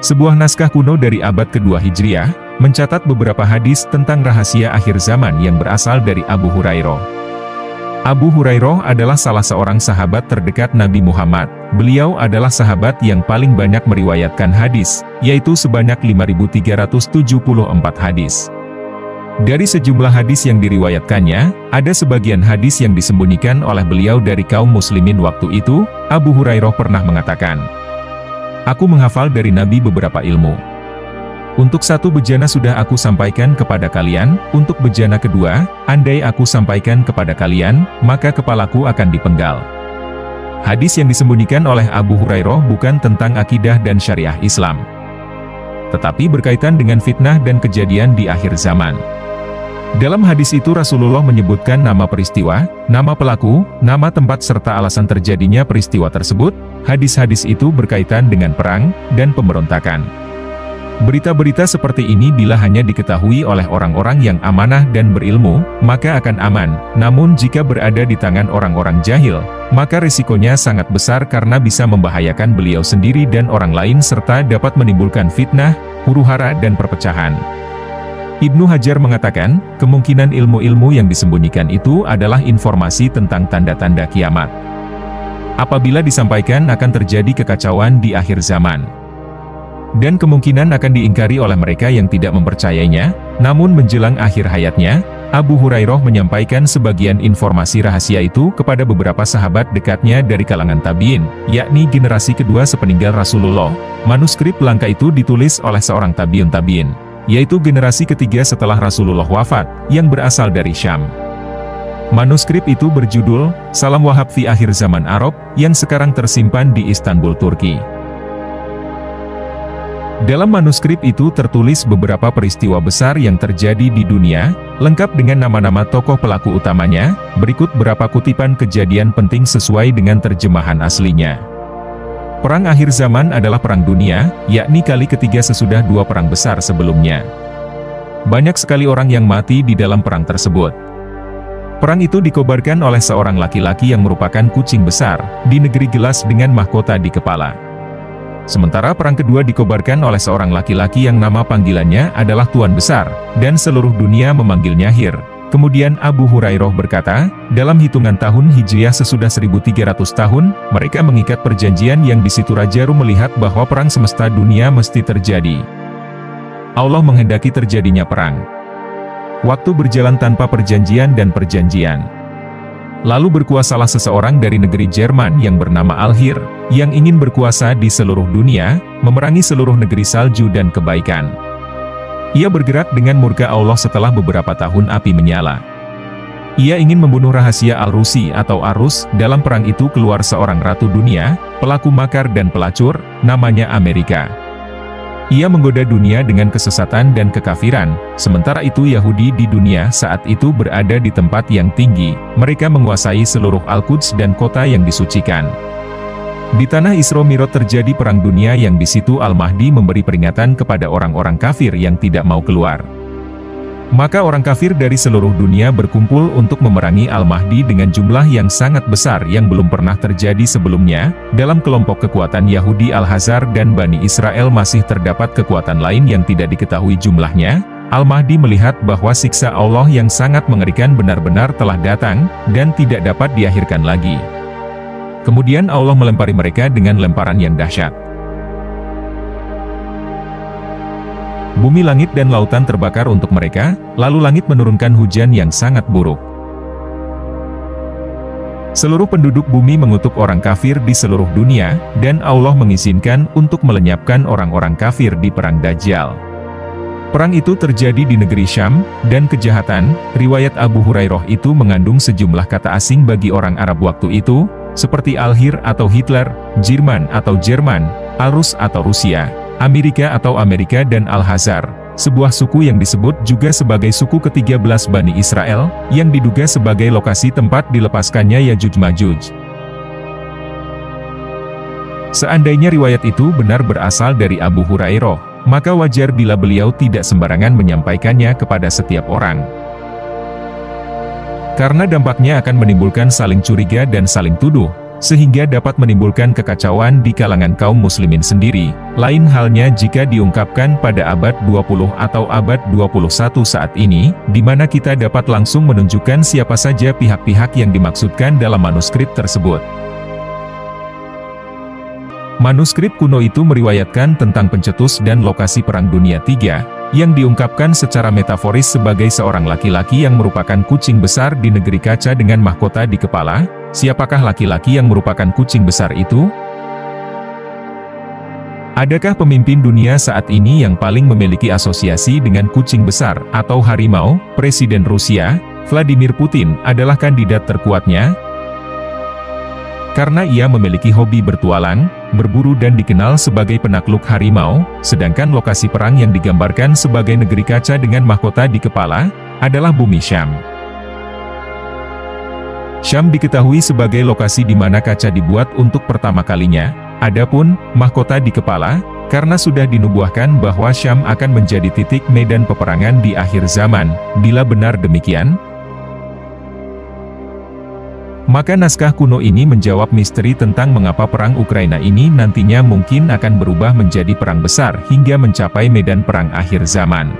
Sebuah naskah kuno dari abad kedua Hijriah, mencatat beberapa hadis tentang rahasia akhir zaman yang berasal dari Abu Hurairah. Abu Hurairah adalah salah seorang sahabat terdekat Nabi Muhammad. Beliau adalah sahabat yang paling banyak meriwayatkan hadis, yaitu sebanyak 5.374 hadis. Dari sejumlah hadis yang diriwayatkannya, ada sebagian hadis yang disembunyikan oleh beliau dari kaum muslimin waktu itu. Abu Hurairah pernah mengatakan, "Aku menghafal dari Nabi beberapa ilmu. Untuk satu bejana sudah aku sampaikan kepada kalian, untuk bejana kedua, andai aku sampaikan kepada kalian, maka kepalaku akan dipenggal." Hadis yang disembunyikan oleh Abu Hurairah bukan tentang akidah dan syariah Islam, tetapi berkaitan dengan fitnah dan kejadian di akhir zaman. Dalam hadis itu Rasulullah menyebutkan nama peristiwa, nama pelaku, nama tempat serta alasan terjadinya peristiwa tersebut. Hadis-hadis itu berkaitan dengan perang dan pemberontakan. Berita-berita seperti ini bila hanya diketahui oleh orang-orang yang amanah dan berilmu, maka akan aman. Namun jika berada di tangan orang-orang jahil, maka risikonya sangat besar karena bisa membahayakan beliau sendiri dan orang lain serta dapat menimbulkan fitnah, huru-hara dan perpecahan. Ibnu Hajar mengatakan, kemungkinan ilmu-ilmu yang disembunyikan itu adalah informasi tentang tanda-tanda kiamat. Apabila disampaikan akan terjadi kekacauan di akhir zaman. Dan kemungkinan akan diingkari oleh mereka yang tidak mempercayainya. Namun menjelang akhir hayatnya, Abu Hurairah menyampaikan sebagian informasi rahasia itu kepada beberapa sahabat dekatnya dari kalangan tabi'in, yakni generasi kedua sepeninggal Rasulullah. Manuskrip langka itu ditulis oleh seorang tabi'in, yaitu generasi ketiga setelah Rasulullah wafat, yang berasal dari Syam. Manuskrip itu berjudul, Salam Wahab fi Akhir Zaman Arab, yang sekarang tersimpan di Istanbul, Turki. Dalam manuskrip itu tertulis beberapa peristiwa besar yang terjadi di dunia, lengkap dengan nama-nama tokoh pelaku utamanya. Berikut beberapa kutipan kejadian penting sesuai dengan terjemahan aslinya. Perang akhir zaman adalah perang dunia, yakni kali ketiga sesudah dua perang besar sebelumnya. Banyak sekali orang yang mati di dalam perang tersebut. Perang itu dikobarkan oleh seorang laki-laki yang merupakan kucing besar, di negeri gelas dengan mahkota di kepala. Sementara perang kedua dikobarkan oleh seorang laki-laki yang nama panggilannya adalah Tuan Besar, dan seluruh dunia memanggilnya Hir. Kemudian Abu Hurairah berkata, dalam hitungan tahun Hijriah sesudah 1300 tahun, mereka mengikat perjanjian yang di situ Raja Rum melihat bahwa perang semesta dunia mesti terjadi. Allah menghendaki terjadinya perang. Waktu berjalan tanpa perjanjian dan perjanjian. Lalu berkuasalah seseorang dari negeri Jerman yang bernama Al-Hir, yang ingin berkuasa di seluruh dunia, memerangi seluruh negeri salju dan kebaikan. Ia bergerak dengan murka Allah setelah beberapa tahun api menyala. Ia ingin membunuh rahasia Al-Rusi atau Arus. Dalam perang itu keluar seorang ratu dunia, pelaku makar dan pelacur, namanya Amerika. Ia menggoda dunia dengan kesesatan dan kekafiran, sementara itu Yahudi di dunia saat itu berada di tempat yang tinggi. Mereka menguasai seluruh Al-Quds dan kota yang disucikan. Di tanah Isra Mi'raj terjadi perang dunia yang di situ Al-Mahdi memberi peringatan kepada orang-orang kafir yang tidak mau keluar. Maka orang kafir dari seluruh dunia berkumpul untuk memerangi Al-Mahdi dengan jumlah yang sangat besar yang belum pernah terjadi sebelumnya. Dalam kelompok kekuatan Yahudi Al-Hazar dan Bani Israel masih terdapat kekuatan lain yang tidak diketahui jumlahnya. Al-Mahdi melihat bahwa siksa Allah yang sangat mengerikan benar-benar telah datang, dan tidak dapat diakhirkan lagi. Kemudian Allah melempari mereka dengan lemparan yang dahsyat. Bumi, langit dan lautan terbakar untuk mereka, lalu langit menurunkan hujan yang sangat buruk. Seluruh penduduk bumi mengutuk orang kafir di seluruh dunia, dan Allah mengizinkan untuk melenyapkan orang-orang kafir di perang Dajjal. Perang itu terjadi di negeri Syam, dan kejahatan, riwayat Abu Hurairah itu mengandung sejumlah kata asing bagi orang Arab waktu itu, seperti Al-Hir atau Hitler, Jerman atau Jerman, Al-Rus atau Rusia, Amerika atau Amerika dan Al-Hazar, sebuah suku yang disebut juga sebagai suku ke-13 Bani Israel, yang diduga sebagai lokasi tempat dilepaskannya Yajuj-Majuj. Seandainya riwayat itu benar berasal dari Abu Hurairah, maka wajar bila beliau tidak sembarangan menyampaikannya kepada setiap orang. Karena dampaknya akan menimbulkan saling curiga dan saling tuduh, sehingga dapat menimbulkan kekacauan di kalangan kaum muslimin sendiri. Lain halnya jika diungkapkan pada abad 20 atau abad 21 saat ini, di mana kita dapat langsung menunjukkan siapa saja pihak-pihak yang dimaksudkan dalam manuskrip tersebut. Manuskrip kuno itu meriwayatkan tentang pencetus dan lokasi Perang Dunia III, yang diungkapkan secara metaforis sebagai seorang laki-laki yang merupakan kucing besar di negeri kaca dengan mahkota di kepala. Siapakah laki-laki yang merupakan kucing besar itu? Adakah pemimpin dunia saat ini yang paling memiliki asosiasi dengan kucing besar atau harimau? Presiden Rusia, Vladimir Putin, adalah kandidat terkuatnya. Karena ia memiliki hobi bertualang, berburu dan dikenal sebagai penakluk harimau, sedangkan lokasi perang yang digambarkan sebagai negeri kaca dengan mahkota di kepala, adalah bumi Syam. Syam diketahui sebagai lokasi di mana kaca dibuat untuk pertama kalinya. Adapun mahkota di kepala, karena sudah dinubuahkan bahwa Syam akan menjadi titik medan peperangan di akhir zaman. Bila benar demikian, maka naskah kuno ini menjawab misteri tentang mengapa perang Ukraina ini nantinya mungkin akan berubah menjadi perang besar hingga mencapai medan perang akhir zaman.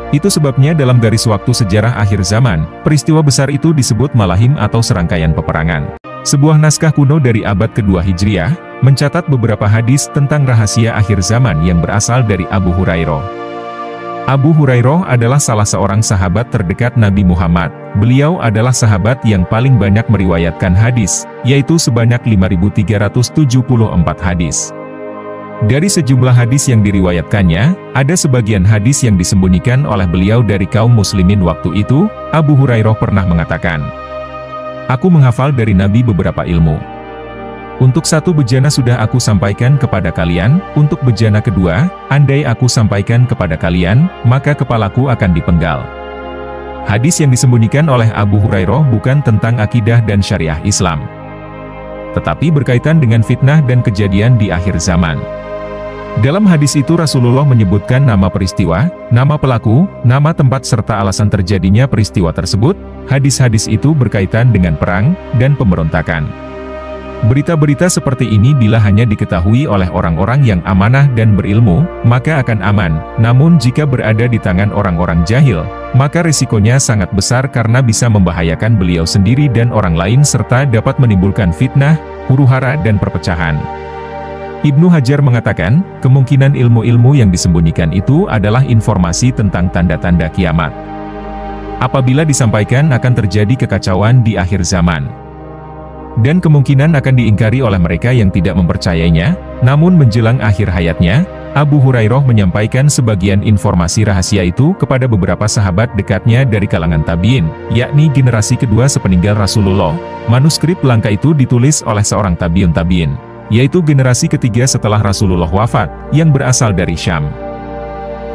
Itu sebabnya dalam garis waktu sejarah akhir zaman, peristiwa besar itu disebut Malahim atau serangkaian peperangan. Sebuah naskah kuno dari abad kedua Hijriah, mencatat beberapa hadis tentang rahasia akhir zaman yang berasal dari Abu Hurairah. Abu Hurairah adalah salah seorang sahabat terdekat Nabi Muhammad. Beliau adalah sahabat yang paling banyak meriwayatkan hadis, yaitu sebanyak 5.374 hadis. Dari sejumlah hadis yang diriwayatkannya, ada sebagian hadis yang disembunyikan oleh beliau dari kaum muslimin waktu itu. Abu Hurairah pernah mengatakan, "Aku menghafal dari Nabi beberapa ilmu. Untuk satu bejana sudah aku sampaikan kepada kalian, untuk bejana kedua, andai aku sampaikan kepada kalian, maka kepalaku akan dipenggal." Hadis yang disembunyikan oleh Abu Hurairah bukan tentang akidah dan syariah Islam, tetapi berkaitan dengan fitnah dan kejadian di akhir zaman. Dalam hadis itu Rasulullah menyebutkan nama peristiwa, nama pelaku, nama tempat serta alasan terjadinya peristiwa tersebut. Hadis-hadis itu berkaitan dengan perang dan pemberontakan. Berita-berita seperti ini bila hanya diketahui oleh orang-orang yang amanah dan berilmu, maka akan aman. Namun jika berada di tangan orang-orang jahil, maka risikonya sangat besar karena bisa membahayakan beliau sendiri dan orang lain serta dapat menimbulkan fitnah, huru-hara dan perpecahan. Ibnu Hajar mengatakan, kemungkinan ilmu-ilmu yang disembunyikan itu adalah informasi tentang tanda-tanda kiamat. Apabila disampaikan akan terjadi kekacauan di akhir zaman. Dan kemungkinan akan diingkari oleh mereka yang tidak mempercayainya. Namun menjelang akhir hayatnya, Abu Hurairah menyampaikan sebagian informasi rahasia itu kepada beberapa sahabat dekatnya dari kalangan tabi'in, yakni generasi kedua sepeninggal Rasulullah. Manuskrip langka itu ditulis oleh seorang tabi'in, yaitu generasi ketiga setelah Rasulullah wafat, yang berasal dari Syam.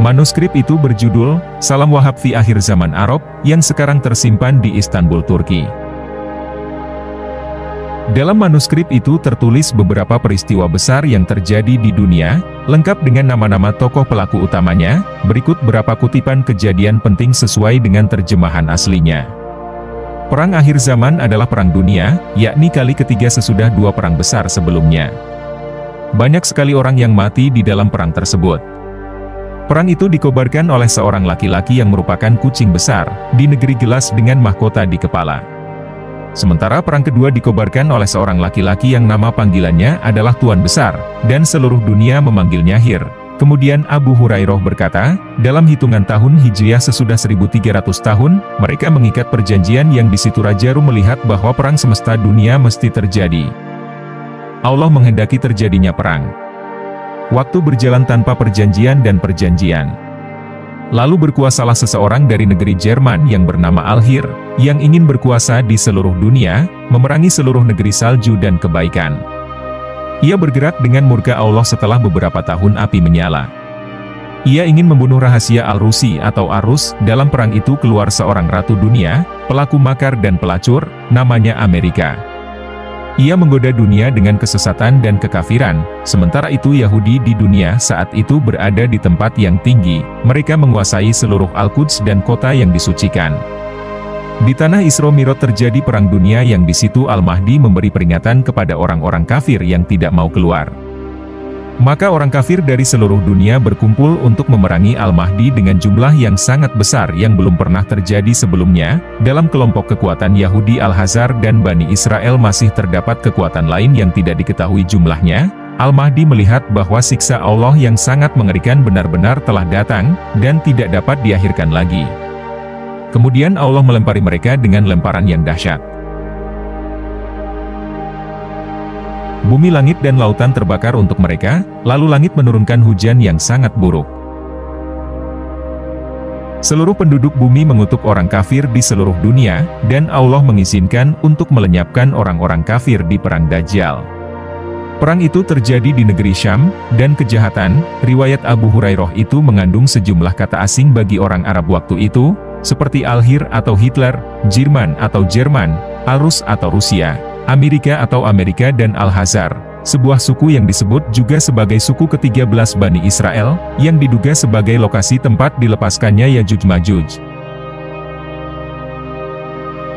Manuskrip itu berjudul, Salam Wahab fi Akhir Zaman Arab, yang sekarang tersimpan di Istanbul, Turki. Dalam manuskrip itu tertulis beberapa peristiwa besar yang terjadi di dunia, lengkap dengan nama-nama tokoh pelaku utamanya. Berikut beberapa kutipan kejadian penting sesuai dengan terjemahan aslinya. Perang akhir zaman adalah perang dunia, yakni kali ketiga sesudah dua perang besar sebelumnya. Banyak sekali orang yang mati di dalam perang tersebut. Perang itu dikobarkan oleh seorang laki-laki yang merupakan kucing besar, di negeri gelas dengan mahkota di kepala. Sementara perang kedua dikobarkan oleh seorang laki-laki yang nama panggilannya adalah Tuan Besar, dan seluruh dunia memanggilnya Hir. Kemudian Abu Hurairah berkata, dalam hitungan tahun Hijriah sesudah 1300 tahun, mereka mengikat perjanjian yang di situ Raja Rum melihat bahwa perang semesta dunia mesti terjadi. Allah menghendaki terjadinya perang. Waktu berjalan tanpa perjanjian dan perjanjian. Lalu berkuasalah seseorang dari negeri Jerman yang bernama Al-Hir, yang ingin berkuasa di seluruh dunia, memerangi seluruh negeri salju dan kebaikan. Ia bergerak dengan murka Allah setelah beberapa tahun api menyala. Ia ingin membunuh rahasia Al-Rusi atau Arus. Dalam perang itu keluar seorang ratu dunia, pelaku makar dan pelacur, namanya Amerika. Ia menggoda dunia dengan kesesatan dan kekafiran, sementara itu Yahudi di dunia saat itu berada di tempat yang tinggi, mereka menguasai seluruh Al-Quds dan kota yang disucikan. Di tanah Isra Mi'raj terjadi perang dunia yang di situ Al-Mahdi memberi peringatan kepada orang-orang kafir yang tidak mau keluar. Maka orang kafir dari seluruh dunia berkumpul untuk memerangi Al-Mahdi dengan jumlah yang sangat besar yang belum pernah terjadi sebelumnya. Dalam kelompok kekuatan Yahudi Al-Hazar dan Bani Israel masih terdapat kekuatan lain yang tidak diketahui jumlahnya. Al-Mahdi melihat bahwa siksa Allah yang sangat mengerikan benar-benar telah datang, dan tidak dapat diakhirkan lagi. Kemudian Allah melempari mereka dengan lemparan yang dahsyat. Bumi, langit dan lautan terbakar untuk mereka, lalu langit menurunkan hujan yang sangat buruk. Seluruh penduduk bumi mengutuk orang kafir di seluruh dunia, dan Allah mengizinkan untuk melenyapkan orang-orang kafir di perang Dajjal. Perang itu terjadi di negeri Syam, dan kejahatan, riwayat Abu Hurairah itu mengandung sejumlah kata asing bagi orang Arab waktu itu, seperti Al-Hir atau Hitler, Jerman atau Jerman, Al-Rus atau Rusia, Amerika atau Amerika dan Al-Hazar, sebuah suku yang disebut juga sebagai suku ke-13 Bani Israel, yang diduga sebagai lokasi tempat dilepaskannya Yajuj-Majuj.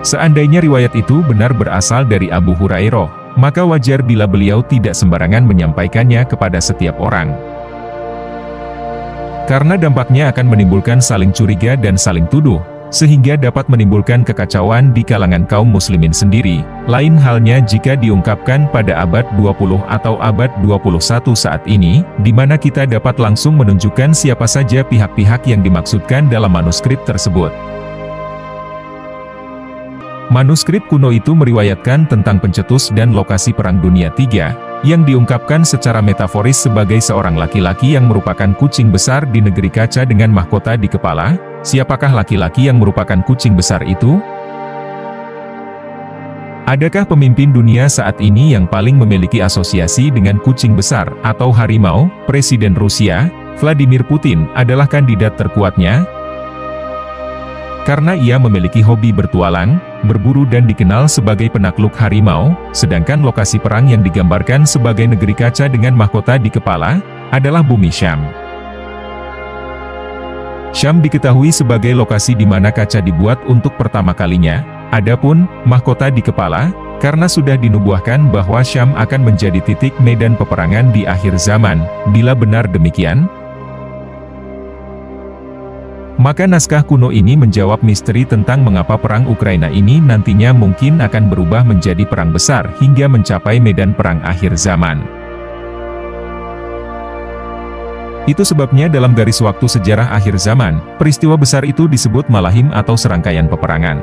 Seandainya riwayat itu benar berasal dari Abu Hurairah, maka wajar bila beliau tidak sembarangan menyampaikannya kepada setiap orang. Karena dampaknya akan menimbulkan saling curiga dan saling tuduh, sehingga dapat menimbulkan kekacauan di kalangan kaum muslimin sendiri. Lain halnya jika diungkapkan pada abad 20 atau abad 21 saat ini, di mana kita dapat langsung menunjukkan siapa saja pihak-pihak yang dimaksudkan dalam manuskrip tersebut. Manuskrip kuno itu meriwayatkan tentang pencetus dan lokasi Perang Dunia III, yang diungkapkan secara metaforis sebagai seorang laki-laki yang merupakan kucing besar di negeri kaca dengan mahkota di kepala. Siapakah laki-laki yang merupakan kucing besar itu? Adakah pemimpin dunia saat ini yang paling memiliki asosiasi dengan kucing besar atau harimau? Presiden Rusia, Vladimir Putin, adalah kandidat terkuatnya. Karena ia memiliki hobi bertualang, berburu dan dikenal sebagai penakluk harimau, sedangkan lokasi perang yang digambarkan sebagai negeri kaca dengan mahkota di kepala, adalah bumi Syam. Syam diketahui sebagai lokasi di mana kaca dibuat untuk pertama kalinya. Adapun mahkota di kepala, karena sudah dinubuahkan bahwa Syam akan menjadi titik medan peperangan di akhir zaman. Bila benar demikian, maka naskah kuno ini menjawab misteri tentang mengapa perang Ukraina ini nantinya mungkin akan berubah menjadi perang besar hingga mencapai medan perang akhir zaman. Itu sebabnya dalam garis waktu sejarah akhir zaman, peristiwa besar itu disebut Malahim atau serangkaian peperangan.